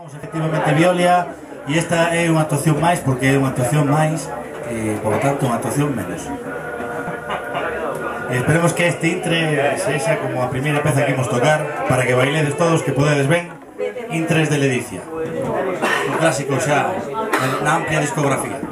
Efectivamente Violia, e esta é unha actuación máis porque é unha actuación máis e, por lo tanto, unha actuación menos. E esperemos que este intre sexa como a primeira peza que imos tocar para que bailedes todos, que podedes ben intres de Ledicia, un clásico xa na amplia discografía.